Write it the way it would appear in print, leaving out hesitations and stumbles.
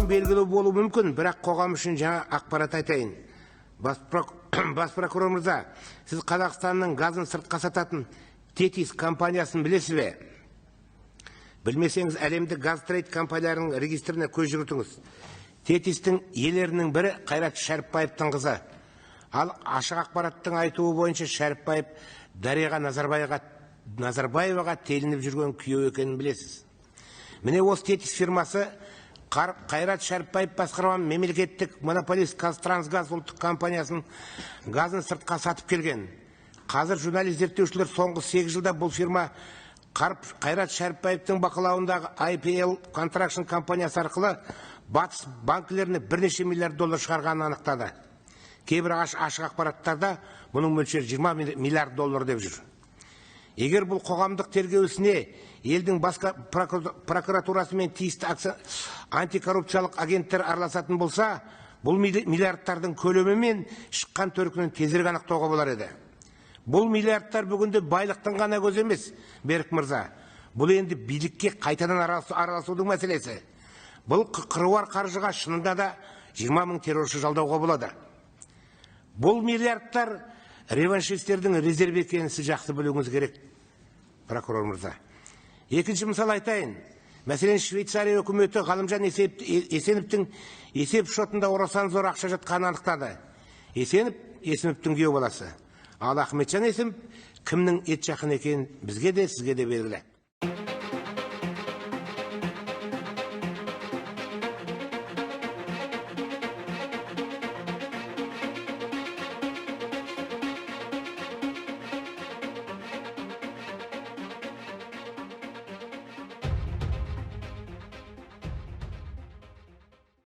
Вам белгілі болу мүмкін, бірақ қоғам үшін жаңа ақпарат айтайын. Бас прокурор мырза, сіз Қазақстанның газын сыртқа сататын Тетис компаниясын білесіз бе? Білмесеңіз, әлемдік газ трейд компанияларының регистріне көз жүгіртіңіз. Тетистің иелерінің бірі Қайрат Шәріпбаевтың қызы. Ал ашық ақпараттың айтуы бойынша Шәріпбаев Дариға Назарбаеваға телініп жүрген күйеу екенін білесіз. Міне осы Тетис фирмасы Қайрат Шәріпбаев басқарған мемлекеттік монополист Қазтрансгаз ұлттық компаниясын газын сыртқа сатып келген. Қазір журналист зерттеушілер соңғы 8 жылда бұл фирма Қайрат Шәріпбаевтың бақылауындағы IPL Contraction компаниясы арқылы батыс банкілеріне бірнеше миллиард доллар шығарғанын анықтады. Кейбір ашық ақпараттарда бұның мөлшері 20 миллиард доллар деп жүр. Егер бұл қоғамдық тергеу ісіне елдің басқа прокуратурасы мен тиісті антикоррупциялық агенттер араласатын болса, бұл миллиардтардың көлемі мен шыққан төркінін тезірек анықтауға болар еді. Бұл миллиардтар бүгінде байлықтың ғана көзі емес, Берік мырза. Бұл енді билікке қайтадан араласудың мәселесі. Бұл қыруар қаржыға шынында да 20 мың терроршы жалдауға болады. Бұл миллиардтар реваншистердің резерві екенін сіз жақсы білуіңіз керек, прокурор мырза. Екінші мысал айтайын. Мәселен, Швейцария өкіметі Ғалымжан Есеновтің есеп шотында орасан зор ақша жатқанын анықтады. Есеновтің күйеу баласы. Ал Ахметжан Есімов кімнің ет жақын екенін бізге де, сізге де белгілі.